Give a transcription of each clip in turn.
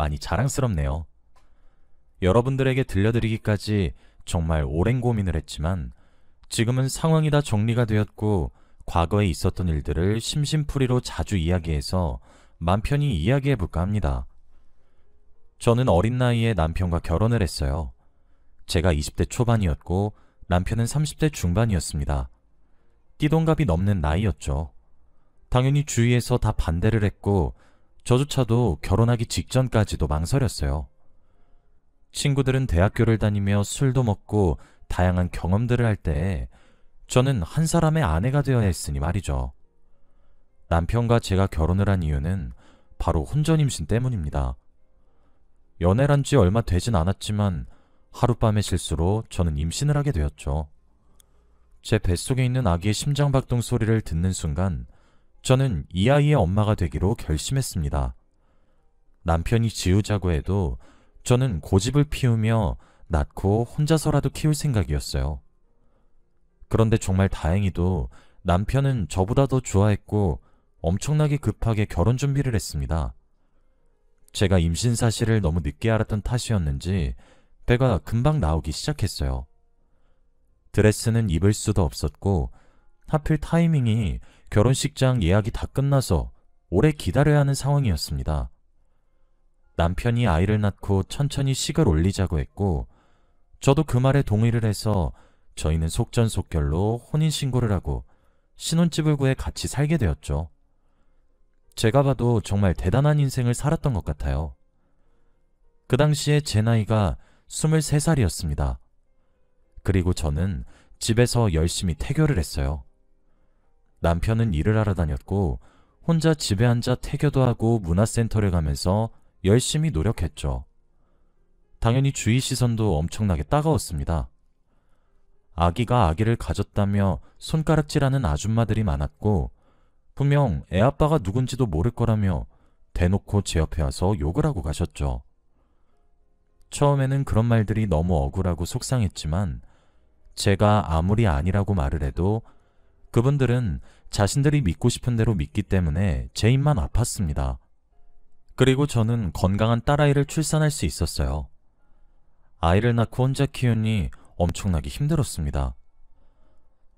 많이 자랑스럽네요. 여러분들에게 들려드리기까지 정말 오랜 고민을 했지만 지금은 상황이 다 정리가 되었고 과거에 있었던 일들을 심심풀이로 자주 이야기해서 맘 편히 이야기해볼까 합니다. 저는 어린 나이에 남편과 결혼을 했어요. 제가 20대 초반이었고 남편은 30대 중반이었습니다. 띠동갑이 넘는 나이였죠. 당연히 주위에서 다 반대를 했고 저조차도 결혼하기 직전까지도 망설였어요. 친구들은 대학교를 다니며 술도 먹고 다양한 경험들을 할 때에 저는 한 사람의 아내가 되어야 했으니 말이죠. 남편과 제가 결혼을 한 이유는 바로 혼전임신 때문입니다. 연애를 한 지 얼마 되진 않았지만 하룻밤의 실수로 저는 임신을 하게 되었죠. 제 뱃속에 있는 아기의 심장박동 소리를 듣는 순간 저는 이 아이의 엄마가 되기로 결심했습니다. 남편이 지우자고 해도 저는 고집을 피우며 낳고 혼자서라도 키울 생각이었어요. 그런데 정말 다행히도 남편은 저보다 더 좋아했고 엄청나게 급하게 결혼 준비를 했습니다. 제가 임신 사실을 너무 늦게 알았던 탓이었는지 배가 금방 나오기 시작했어요. 드레스는 입을 수도 없었고 하필 타이밍이 결혼식장 예약이 다 끝나서 오래 기다려야 하는 상황이었습니다. 남편이 아이를 낳고 천천히 식을 올리자고 했고 저도 그 말에 동의를 해서 저희는 속전속결로 혼인신고를 하고 신혼집을 구해 같이 살게 되었죠. 제가 봐도 정말 대단한 인생을 살았던 것 같아요. 그 당시에 제 나이가 23살이었습니다. 그리고 저는 집에서 열심히 태교를 했어요. 남편은 일을 하러 다녔고 혼자 집에 앉아 태교도 하고 문화센터를 가면서 열심히 노력했죠. 당연히 주위 시선도 엄청나게 따가웠습니다. 아기가 아기를 가졌다며 손가락질하는 아줌마들이 많았고 분명 애아빠가 누군지도 모를 거라며 대놓고 제 옆에 와서 욕을 하고 가셨죠. 처음에는 그런 말들이 너무 억울하고 속상했지만 제가 아무리 아니라고 말을 해도 그분들은 자신들이 믿고 싶은 대로 믿기 때문에 제 입만 아팠습니다. 그리고 저는 건강한 딸아이를 출산할 수 있었어요. 아이를 낳고 혼자 키우니 엄청나게 힘들었습니다.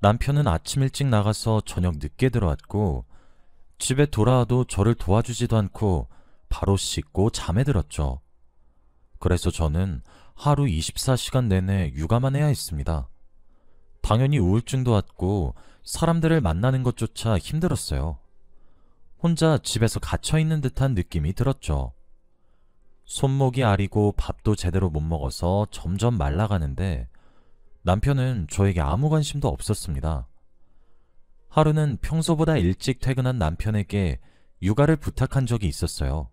남편은 아침 일찍 나가서 저녁 늦게 들어왔고 집에 돌아와도 저를 도와주지도 않고 바로 씻고 잠에 들었죠. 그래서 저는 하루 24시간 내내 육아만 해야 했습니다. 당연히 우울증도 왔고 사람들을 만나는 것조차 힘들었어요. 혼자 집에서 갇혀있는 듯한 느낌이 들었죠. 손목이 아리고 밥도 제대로 못 먹어서 점점 말라가는데 남편은 저에게 아무 관심도 없었습니다. 하루는 평소보다 일찍 퇴근한 남편에게 육아를 부탁한 적이 있었어요.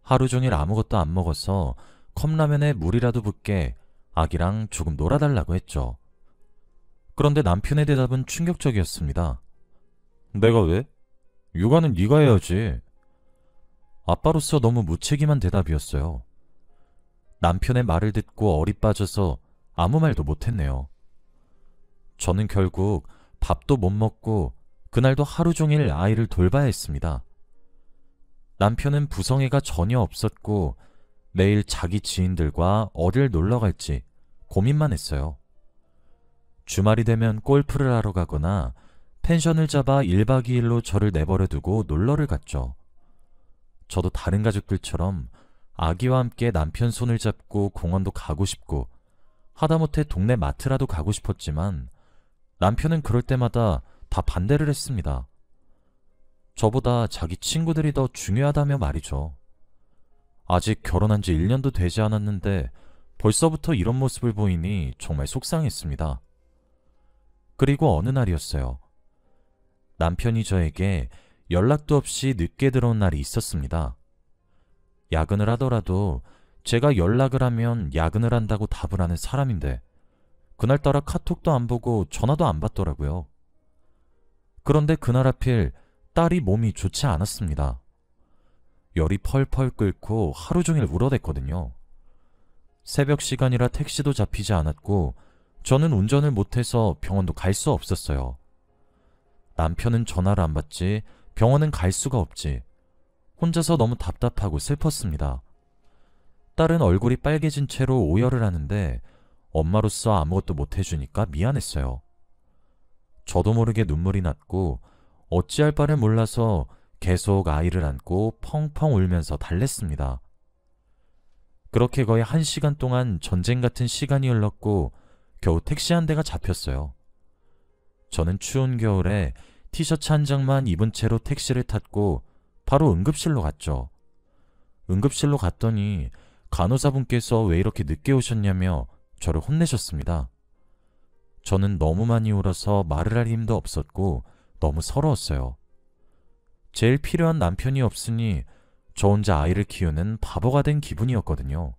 하루 종일 아무것도 안 먹어서 컵라면에 물이라도 붓게 아기랑 조금 놀아달라고 했죠. 그런데 남편의 대답은 충격적이었습니다. 내가 왜? 육아는 네가 해야지. 아빠로서 너무 무책임한 대답이었어요. 남편의 말을 듣고 어리 빠져서 아무 말도 못했네요. 저는 결국 밥도 못 먹고 그날도 하루 종일 아이를 돌봐야 했습니다. 남편은 부성애가 전혀 없었고 매일 자기 지인들과 어딜 놀러 갈지 고민만 했어요. 주말이 되면 골프를 하러 가거나 펜션을 잡아 1박 2일로 저를 내버려두고 놀러를 갔죠. 저도 다른 가족들처럼 아기와 함께 남편 손을 잡고 공원도 가고 싶고 하다못해 동네 마트라도 가고 싶었지만 남편은 그럴 때마다 다 반대를 했습니다. 저보다 자기 친구들이 더 중요하다며 말이죠. 아직 결혼한 지 1년도 되지 않았는데 벌써부터 이런 모습을 보이니 정말 속상했습니다. 그리고 어느 날이었어요. 남편이 저에게 연락도 없이 늦게 들어온 날이 있었습니다. 야근을 하더라도 제가 연락을 하면 야근을 한다고 답을 하는 사람인데 그날따라 카톡도 안 보고 전화도 안 받더라고요. 그런데 그날 하필 딸이 몸이 좋지 않았습니다. 열이 펄펄 끓고 하루 종일 울어댔거든요. 새벽 시간이라 택시도 잡히지 않았고 저는 운전을 못해서 병원도 갈 수 없었어요. 남편은 전화를 안 받지 병원은 갈 수가 없지. 혼자서 너무 답답하고 슬펐습니다. 딸은 얼굴이 빨개진 채로 오열을 하는데 엄마로서 아무것도 못 해주니까 미안했어요. 저도 모르게 눈물이 났고 어찌할 바를 몰라서 계속 아이를 안고 펑펑 울면서 달랬습니다. 그렇게 거의 1시간 동안 전쟁 같은 시간이 흘렀고 겨우 택시 한 대가 잡혔어요. 저는 추운 겨울에 티셔츠 한 장만 입은 채로 택시를 탔고 바로 응급실로 갔죠. 응급실로 갔더니 간호사분께서 왜 이렇게 늦게 오셨냐며 저를 혼내셨습니다. 저는 너무 많이 울어서 말을 할 힘도 없었고 너무 서러웠어요. 제일 필요한 남편이 없으니 저 혼자 아이를 키우는 바보가 된 기분이었거든요.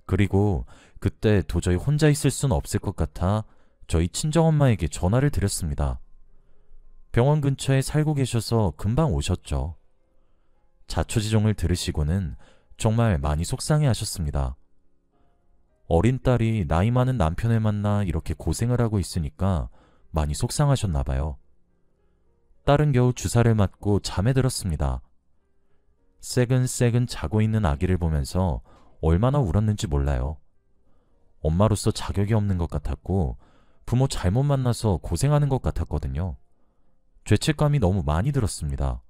그리고 그때 도저히 혼자 있을 순 없을 것 같아 저희 친정엄마에게 전화를 드렸습니다. 병원 근처에 살고 계셔서 금방 오셨죠. 자초지종을 들으시고는 정말 많이 속상해 하셨습니다. 어린 딸이 나이 많은 남편을 만나 이렇게 고생을 하고 있으니까 많이 속상하셨나 봐요. 딸은 겨우 주사를 맞고 잠에 들었습니다. 새근새근 자고 있는 아기를 보면서 얼마나 울었는지 몰라요. 엄마로서 자격이 없는 것 같았고 부모 잘못 만나서 고생하는 것 같았거든요. 죄책감이 너무 많이 들었습니다.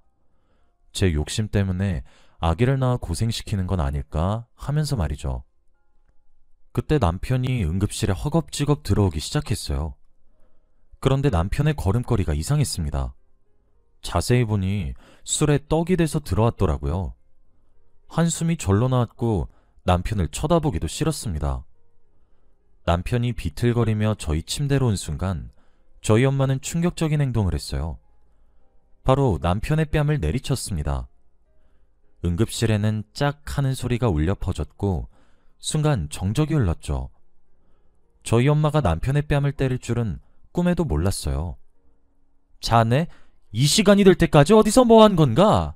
제 욕심 때문에 아기를 낳아 고생시키는 건 아닐까 하면서 말이죠. 그때 남편이 응급실에 허겁지겁 들어오기 시작했어요. 그런데 남편의 걸음걸이가 이상했습니다. 자세히 보니 술에 떡이 돼서 들어왔더라고요. 한숨이 절로 나왔고 남편을 쳐다보기도 싫었습니다. 남편이 비틀거리며 저희 침대로 온 순간 저희 엄마는 충격적인 행동을 했어요. 바로 남편의 뺨을 내리쳤습니다. 응급실에는 짝 하는 소리가 울려 퍼졌고 순간 정적이 흘렀죠. 저희 엄마가 남편의 뺨을 때릴 줄은 꿈에도 몰랐어요. 자네, 이 시간이 될 때까지 어디서 뭐 한 건가?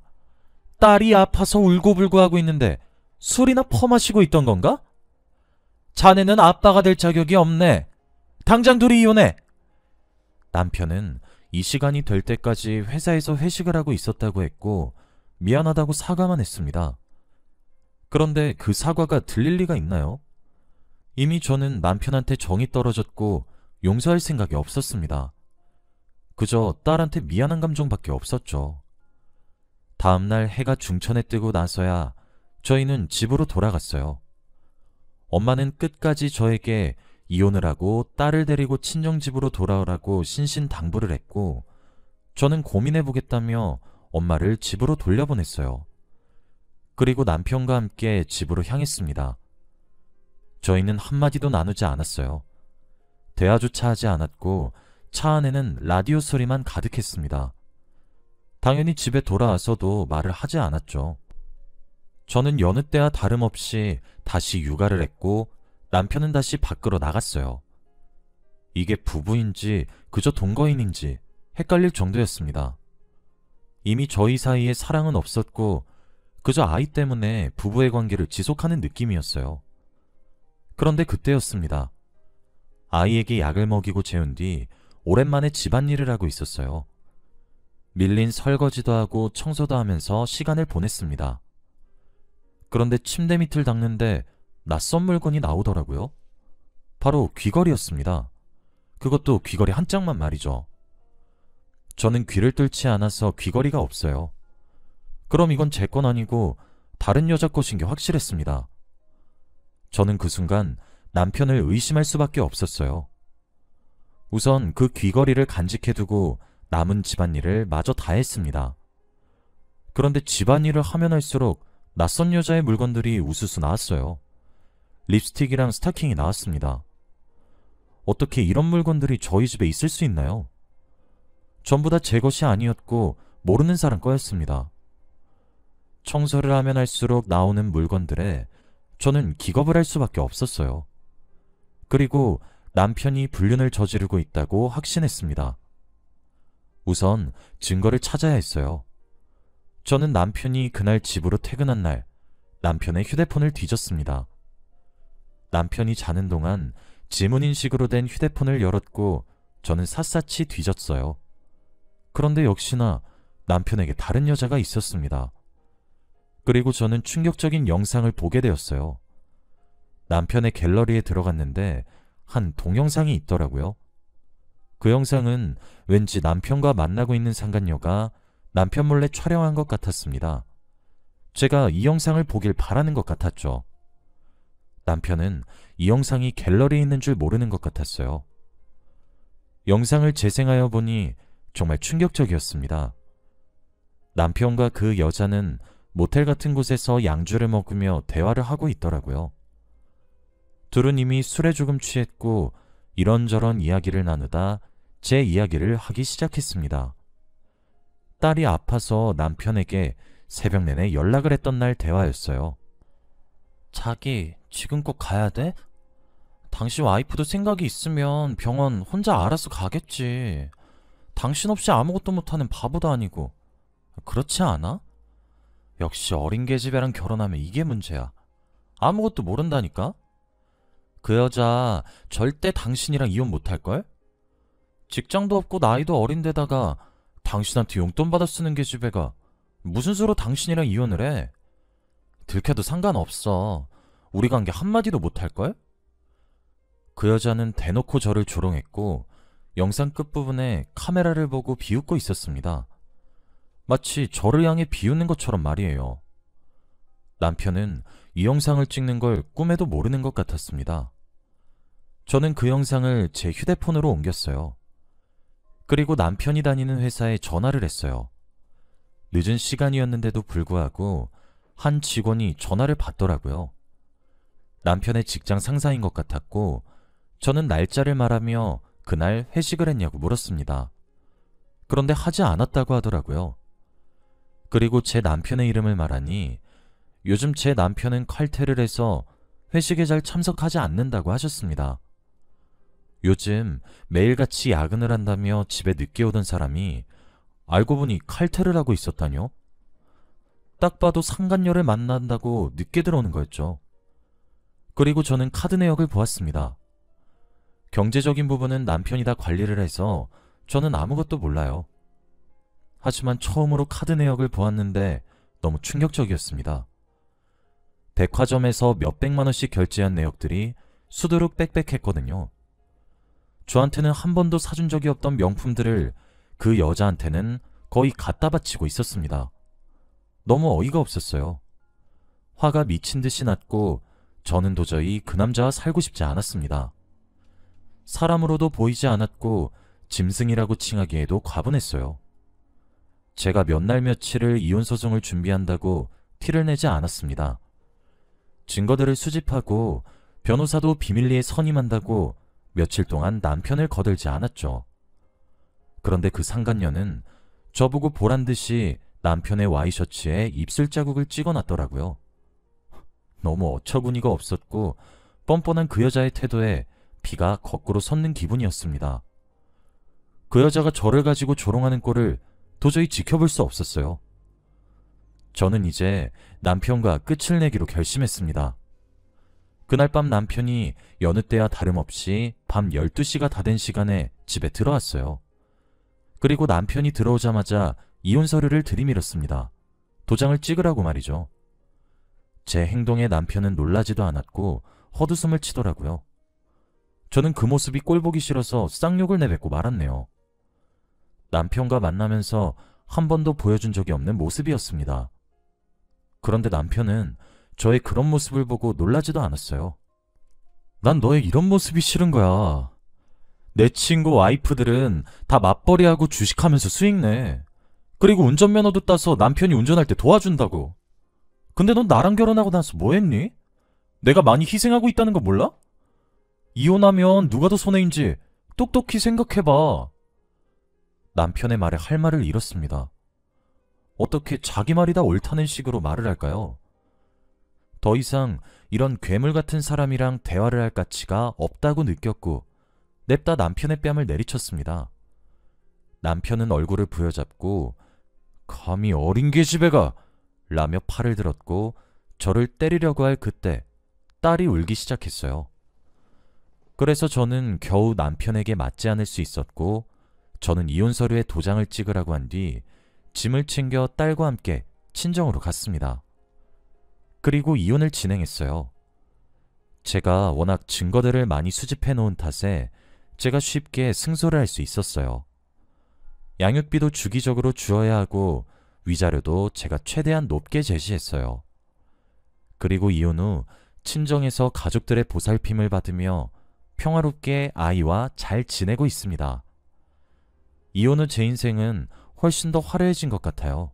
딸이 아파서 울고불고 하고 있는데 술이나 퍼마시고 있던 건가? 자네는 아빠가 될 자격이 없네. 당장 둘이 이혼해. 남편은 이 시간이 될 때까지 회사에서 회식을 하고 있었다고 했고 미안하다고 사과만 했습니다. 그런데 그 사과가 들릴 리가 있나요? 이미 저는 남편한테 정이 떨어졌고 용서할 생각이 없었습니다. 그저 딸한테 미안한 감정밖에 없었죠. 다음날 해가 중천에 뜨고 나서야 저희는 집으로 돌아갔어요. 엄마는 끝까지 저에게 이혼을 하고 딸을 데리고 친정집으로 돌아오라고 신신당부를 했고 저는 고민해보겠다며 엄마를 집으로 돌려보냈어요. 그리고 남편과 함께 집으로 향했습니다. 저희는 한마디도 나누지 않았어요. 대화조차 하지 않았고 차 안에는 라디오 소리만 가득했습니다. 당연히 집에 돌아와서도 말을 하지 않았죠. 저는 여느 때와 다름없이 다시 육아를 했고 남편은 다시 밖으로 나갔어요. 이게 부부인지 그저 동거인인지 헷갈릴 정도였습니다. 이미 저희 사이에 사랑은 없었고 그저 아이 때문에 부부의 관계를 지속하는 느낌이었어요. 그런데 그때였습니다. 아이에게 약을 먹이고 재운 뒤 오랜만에 집안일을 하고 있었어요. 밀린 설거지도 하고 청소도 하면서 시간을 보냈습니다. 그런데 침대 밑을 닦는데 낯선 물건이 나오더라고요. 바로 귀걸이였습니다. 그것도 귀걸이 한 짝만 말이죠. 저는 귀를 뚫지 않아서 귀걸이가 없어요. 그럼 이건 제 건 아니고 다른 여자 것인 게 확실했습니다. 저는 그 순간 남편을 의심할 수밖에 없었어요. 우선 그 귀걸이를 간직해두고 남은 집안일을 마저 다 했습니다. 그런데 집안일을 하면 할수록 낯선 여자의 물건들이 우수수 나왔어요. 립스틱이랑 스타킹이 나왔습니다. 어떻게 이런 물건들이 저희 집에 있을 수 있나요? 전부 다 제 것이 아니었고 모르는 사람 거였습니다. 청소를 하면 할수록 나오는 물건들에 저는 기겁을 할 수밖에 없었어요. 그리고 남편이 불륜을 저지르고 있다고 확신했습니다. 우선 증거를 찾아야 했어요. 저는 남편이 그날 집으로 퇴근한 날 남편의 휴대폰을 뒤졌습니다. 남편이 자는 동안 지문인식으로 된 휴대폰을 열었고 저는 샅샅이 뒤졌어요. 그런데 역시나 남편에게 다른 여자가 있었습니다. 그리고 저는 충격적인 영상을 보게 되었어요. 남편의 갤러리에 들어갔는데 한 동영상이 있더라고요. 그 영상은 왠지 남편과 만나고 있는 상간녀가 남편 몰래 촬영한 것 같았습니다. 제가 이 영상을 보길 바라는 것 같았죠. 남편은 이 영상이 갤러리에 있는 줄 모르는 것 같았어요. 영상을 재생하여 보니 정말 충격적이었습니다. 남편과 그 여자는 모텔 같은 곳에서 양주를 먹으며 대화를 하고 있더라고요. 둘은 이미 술에 조금 취했고 이런저런 이야기를 나누다 제 이야기를 하기 시작했습니다. 딸이 아파서 남편에게 새벽 내내 연락을 했던 날 대화였어요. 자기, 지금 꼭 가야 돼? 당신 와이프도 생각이 있으면 병원 혼자 알아서 가겠지. 당신 없이 아무것도 못하는 바보도 아니고. 그렇지 않아? 역시 어린 계집애랑 결혼하면 이게 문제야. 아무것도 모른다니까? 그 여자 절대 당신이랑 이혼 못할걸? 직장도 없고 나이도 어린데다가 당신한테 용돈 받아 쓰는 계집애가 무슨 수로 당신이랑 이혼을 해? 들켜도 상관없어. 우리 관계 한마디도 못할걸? 그 여자는 대놓고 저를 조롱했고 영상 끝부분에 카메라를 보고 비웃고 있었습니다. 마치 저를 향해 비웃는 것처럼 말이에요. 남편은 이 영상을 찍는 걸 꿈에도 모르는 것 같았습니다. 저는 그 영상을 제 휴대폰으로 옮겼어요. 그리고 남편이 다니는 회사에 전화를 했어요. 늦은 시간이었는데도 불구하고 한 직원이 전화를 받더라고요. 남편의 직장 상사인 것 같았고 저는 날짜를 말하며 그날 회식을 했냐고 물었습니다. 그런데 하지 않았다고 하더라고요. 그리고 제 남편의 이름을 말하니 요즘 제 남편은 칼퇴를 해서 회식에 잘 참석하지 않는다고 하셨습니다. 요즘 매일같이 야근을 한다며 집에 늦게 오던 사람이 알고 보니 칼퇴를 하고 있었다뇨? 딱 봐도 상간녀를 만난다고 늦게 들어오는 거였죠. 그리고 저는 카드 내역을 보았습니다. 경제적인 부분은 남편이 다 관리를 해서 저는 아무것도 몰라요. 하지만 처음으로 카드 내역을 보았는데 너무 충격적이었습니다. 백화점에서 몇백만 원씩 결제한 내역들이 수두룩 빽빽했거든요. 저한테는 한 번도 사준 적이 없던 명품들을 그 여자한테는 거의 갖다 바치고 있었습니다. 너무 어이가 없었어요. 화가 미친 듯이 났고 저는 도저히 그 남자와 살고 싶지 않았습니다. 사람으로도 보이지 않았고 짐승이라고 칭하기에도 과분했어요. 제가 몇 날 며칠을 이혼소송을 준비한다고 티를 내지 않았습니다. 증거들을 수집하고 변호사도 비밀리에 선임한다고 며칠 동안 남편을 거들지 않았죠. 그런데 그 상간녀는 저보고 보란듯이 남편의 와이셔츠에 입술 자국을 찍어놨더라고요. 너무 어처구니가 없었고 뻔뻔한 그 여자의 태도에 피가 거꾸로 솟는 기분이었습니다. 그 여자가 저를 가지고 조롱하는 꼴을 도저히 지켜볼 수 없었어요. 저는 이제 남편과 끝을 내기로 결심했습니다. 그날 밤 남편이 여느 때와 다름없이 밤 12시가 다 된 시간에 집에 들어왔어요. 그리고 남편이 들어오자마자 이혼 서류를 들이밀었습니다. 도장을 찍으라고 말이죠. 제 행동에 남편은 놀라지도 않았고 헛웃음을 치더라고요. 저는 그 모습이 꼴보기 싫어서 쌍욕을 내뱉고 말았네요. 남편과 만나면서 한 번도 보여준 적이 없는 모습이었습니다. 그런데 남편은 저의 그런 모습을 보고 놀라지도 않았어요. 난 너의 이런 모습이 싫은 거야. 내 친구 와이프들은 다 맞벌이하고 주식하면서 수익 내. 그리고 운전면허도 따서 남편이 운전할 때 도와준다고. 근데 넌 나랑 결혼하고 나서 뭐 했니? 내가 많이 희생하고 있다는 거 몰라? 이혼하면 누가 더 손해인지 똑똑히 생각해봐. 남편의 말에 할 말을 잃었습니다. 어떻게 자기 말이 다 옳다는 식으로 말을 할까요? 더 이상 이런 괴물 같은 사람이랑 대화를 할 가치가 없다고 느꼈고 냅다 남편의 뺨을 내리쳤습니다. 남편은 얼굴을 부여잡고 감히 어린 계집애가 라며 팔을 들었고 저를 때리려고 할 그때 딸이 울기 시작했어요. 그래서 저는 겨우 남편에게 맞지 않을 수 있었고 저는 이혼 서류에 도장을 찍으라고 한 뒤 짐을 챙겨 딸과 함께 친정으로 갔습니다. 그리고 이혼을 진행했어요. 제가 워낙 증거들을 많이 수집해 놓은 탓에 제가 쉽게 승소를 할 수 있었어요. 양육비도 주기적으로 주어야 하고 위자료도 제가 최대한 높게 제시했어요. 그리고 이혼 후 친정에서 가족들의 보살핌을 받으며 평화롭게 아이와 잘 지내고 있습니다. 이혼 후 제 인생은 훨씬 더 화려해진 것 같아요.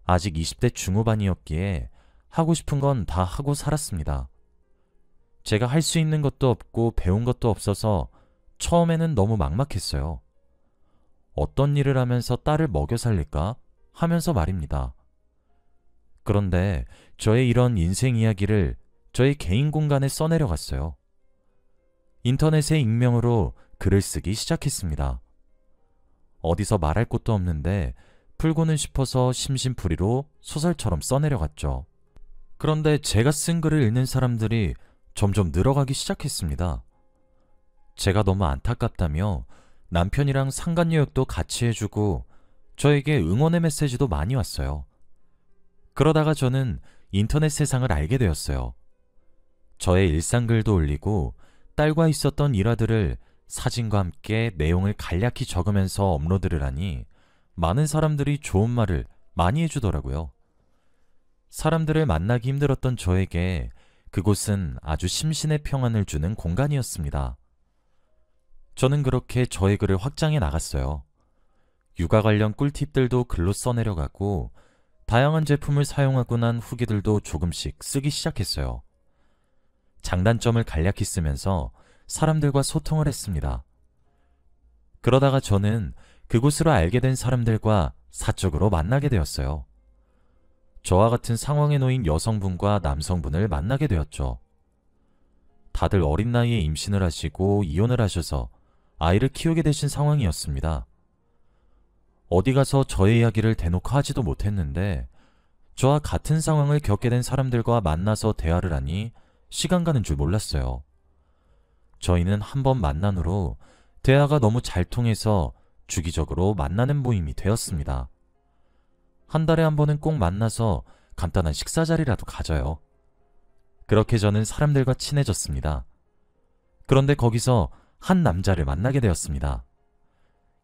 아직 20대 중후반이었기에 하고 싶은 건 다 하고 살았습니다. 제가 할 수 있는 것도 없고 배운 것도 없어서 처음에는 너무 막막했어요. 어떤 일을 하면서 딸을 먹여 살릴까 하면서 말입니다. 그런데 저의 이런 인생 이야기를 저의 개인 공간에 써내려갔어요. 인터넷에 익명으로 글을 쓰기 시작했습니다. 어디서 말할 곳도 없는데 풀고는 싶어서 심심풀이로 소설처럼 써내려갔죠. 그런데 제가 쓴 글을 읽는 사람들이 점점 늘어가기 시작했습니다. 제가 너무 안타깝다며 남편이랑 상간여행도 같이 해주고 저에게 응원의 메시지도 많이 왔어요. 그러다가 저는 인터넷 세상을 알게 되었어요. 저의 일상글도 올리고 딸과 있었던 일화들을 사진과 함께 내용을 간략히 적으면서 업로드를 하니 많은 사람들이 좋은 말을 많이 해주더라고요. 사람들을 만나기 힘들었던 저에게 그곳은 아주 심신의 평안을 주는 공간이었습니다. 저는 그렇게 저의 글을 확장해 나갔어요. 육아 관련 꿀팁들도 글로 써내려가고 다양한 제품을 사용하고 난 후기들도 조금씩 쓰기 시작했어요. 장단점을 간략히 쓰면서 사람들과 소통을 했습니다. 그러다가 저는 그곳으로 알게 된 사람들과 사적으로 만나게 되었어요. 저와 같은 상황에 놓인 여성분과 남성분을 만나게 되었죠. 다들 어린 나이에 임신을 하시고 이혼을 하셔서 아이를 키우게 되신 상황이었습니다. 어디 가서 저의 이야기를 대놓고 하지도 못했는데 저와 같은 상황을 겪게 된 사람들과 만나서 대화를 하니 시간 가는 줄 몰랐어요. 저희는 한 번 만난 후로 대화가 너무 잘 통해서 주기적으로 만나는 모임이 되었습니다. 한 달에 한 번은 꼭 만나서 간단한 식사 자리라도 가져요. 그렇게 저는 사람들과 친해졌습니다. 그런데 거기서 한 남자를 만나게 되었습니다.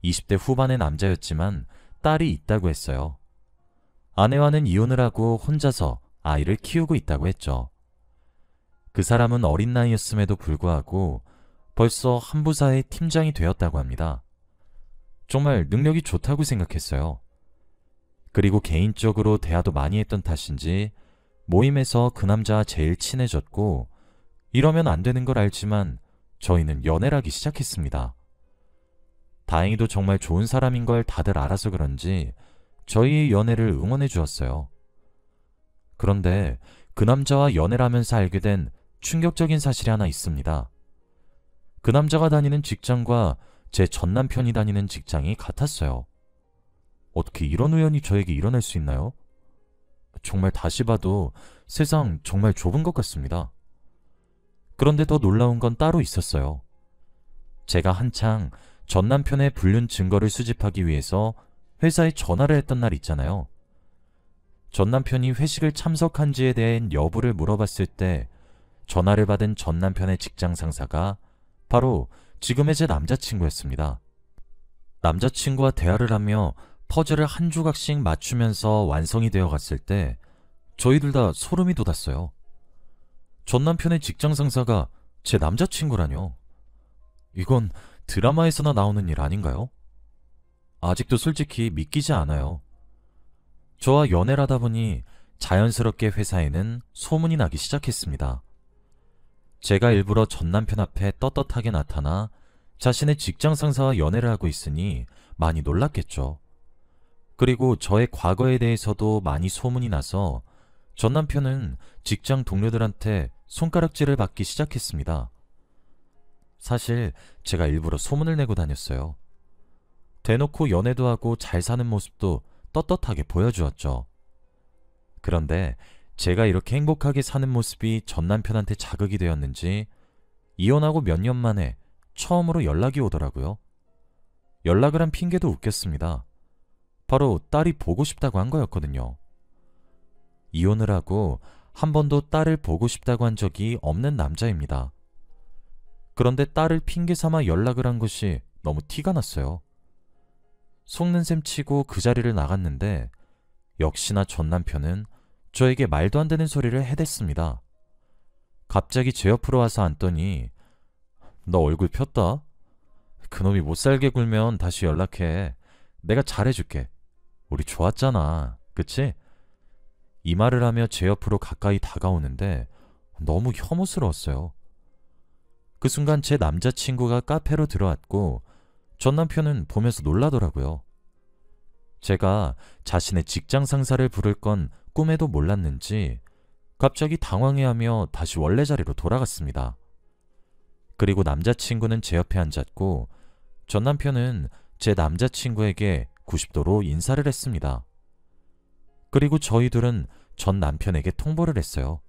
20대 후반의 남자였지만 딸이 있다고 했어요. 아내와는 이혼을 하고 혼자서 아이를 키우고 있다고 했죠. 그 사람은 어린 나이였음에도 불구하고 벌써 한 부사의 팀장이 되었다고 합니다. 정말 능력이 좋다고 생각했어요. 그리고 개인적으로 대화도 많이 했던 탓인지 모임에서 그 남자와 제일 친해졌고 이러면 안 되는 걸 알지만 저희는 연애를 하기 시작했습니다. 다행히도 정말 좋은 사람인 걸 다들 알아서 그런지 저희의 연애를 응원해 주었어요. 그런데 그 남자와 연애를 하면서 알게 된 충격적인 사실이 하나 있습니다. 그 남자가 다니는 직장과 제 전 남편이 다니는 직장이 같았어요. 어떻게 이런 우연이 저에게 일어날 수 있나요? 정말 다시 봐도 세상 정말 좁은 것 같습니다. 그런데 더 놀라운 건 따로 있었어요. 제가 한창 전 남편의 불륜 증거를 수집하기 위해서 회사에 전화를 했던 날 있잖아요. 전 남편이 회식을 참석한지에 대한 여부를 물어봤을 때 전화를 받은 전 남편의 직장 상사가 바로 지금의 제 남자친구였습니다. 남자친구와 대화를 하며 퍼즐을 한 조각씩 맞추면서 완성이 되어 갔을 때 저희들 다 소름이 돋았어요. 전 남편의 직장 상사가 제 남자친구라뇨. 이건 드라마에서나 나오는 일 아닌가요? 아직도 솔직히 믿기지 않아요. 저와 연애를 하다 보니 자연스럽게 회사에는 소문이 나기 시작했습니다. 제가 일부러 전 남편 앞에 떳떳하게 나타나 자신의 직장 상사와 연애를 하고 있으니 많이 놀랐겠죠. 그리고 저의 과거에 대해서도 많이 소문이 나서 전 남편은 직장 동료들한테 손가락질을 받기 시작했습니다. 사실 제가 일부러 소문을 내고 다녔어요. 대놓고 연애도 하고 잘 사는 모습도 떳떳하게 보여주었죠. 그런데 제가 이렇게 행복하게 사는 모습이 전 남편한테 자극이 되었는지 이혼하고 몇 년 만에 처음으로 연락이 오더라고요. 연락을 한 핑계도 웃겼습니다. 바로 딸이 보고 싶다고 한 거였거든요. 이혼을 하고 한 번도 딸을 보고 싶다고 한 적이 없는 남자입니다. 그런데 딸을 핑계 삼아 연락을 한 것이 너무 티가 났어요. 속는 셈 치고 그 자리를 나갔는데 역시나 전 남편은 저에게 말도 안 되는 소리를 해댔습니다. 갑자기 제 옆으로 와서 앉더니 너 얼굴 폈다? 그놈이 못 살게 굴면 다시 연락해. 내가 잘해줄게. 우리 좋았잖아. 그치? 이 말을 하며 제 옆으로 가까이 다가오는데 너무 혐오스러웠어요. 그 순간 제 남자친구가 카페로 들어왔고 전 남편은 보면서 놀라더라고요. 제가 자신의 직장 상사를 부를 건 꿈에도 몰랐는지 갑자기 당황해하며 다시 원래 자리로 돌아갔습니다. 그리고 남자친구는 제 옆에 앉았고 전 남편은 제 남자친구에게 90도로 인사를 했습니다. 그리고 저희들은 전 남편에게 통보를 했어요.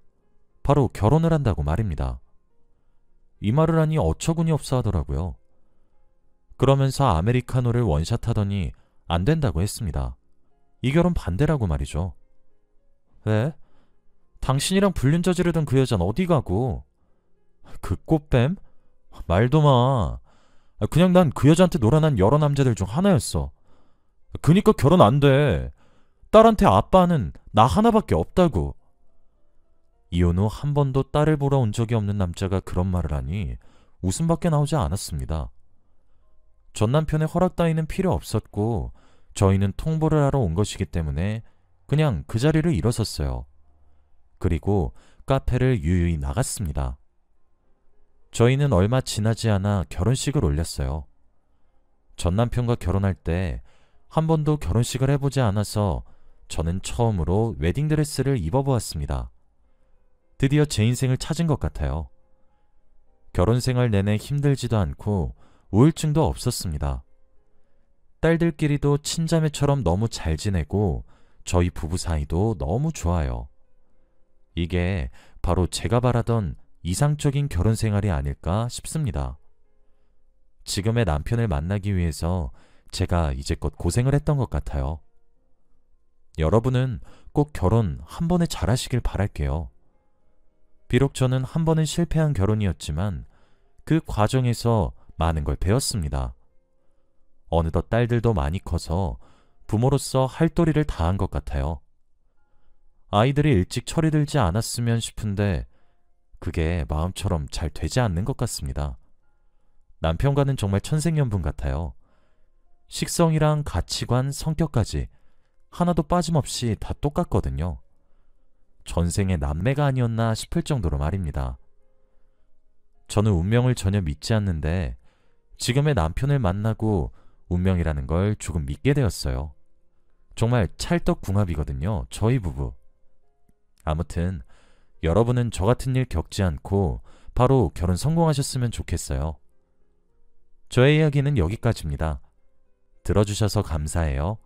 바로 결혼을 한다고 말입니다. 이 말을 하니 어처구니 없어 하더라고요. 그러면서 아메리카노를 원샷하더니 안 된다고 했습니다. 이 결혼 반대라고 말이죠. 왜? 당신이랑 불륜 저지르던 그 여잔 어디 가고? 그 꽃뱀? 말도 마. 그냥 난 그 여자한테 놀아난 여러 남자들 중 하나였어. 그니까 결혼 안 돼. 딸한테 아빠는 나 하나밖에 없다고. 이혼 후 한 번도 딸을 보러 온 적이 없는 남자가 그런 말을 하니 웃음밖에 나오지 않았습니다. 전 남편의 허락 따위는 필요 없었고 저희는 통보를 하러 온 것이기 때문에 그냥 그 자리를 일어섰어요. 그리고 카페를 유유히 나갔습니다. 저희는 얼마 지나지 않아 결혼식을 올렸어요. 전 남편과 결혼할 때 한 번도 결혼식을 해보지 않아서 저는 처음으로 웨딩드레스를 입어보았습니다. 드디어 제 인생을 찾은 것 같아요. 결혼 생활 내내 힘들지도 않고 우울증도 없었습니다. 딸들끼리도 친자매처럼 너무 잘 지내고 저희 부부 사이도 너무 좋아요. 이게 바로 제가 바라던 이상적인 결혼 생활이 아닐까 싶습니다. 지금의 남편을 만나기 위해서 제가 이제껏 고생을 했던 것 같아요. 여러분은 꼭 결혼 한 번에 잘하시길 바랄게요. 비록 저는 한 번은 실패한 결혼이었지만 그 과정에서 많은 걸 배웠습니다. 어느덧 딸들도 많이 커서 부모로서 할 도리를 다한 것 같아요. 아이들이 일찍 철이 들지 않았으면 싶은데 그게 마음처럼 잘 되지 않는 것 같습니다. 남편과는 정말 천생연분 같아요. 식성이랑 가치관, 성격까지 하나도 빠짐없이 다 똑같거든요. 전생의 남매가 아니었나 싶을 정도로 말입니다. 저는 운명을 전혀 믿지 않는데 지금의 남편을 만나고 운명이라는 걸 조금 믿게 되었어요. 정말 찰떡궁합이거든요, 저희 부부. 아무튼 여러분은 저 같은 일 겪지 않고 바로 결혼 성공하셨으면 좋겠어요. 저의 이야기는 여기까지입니다. 들어주셔서 감사해요.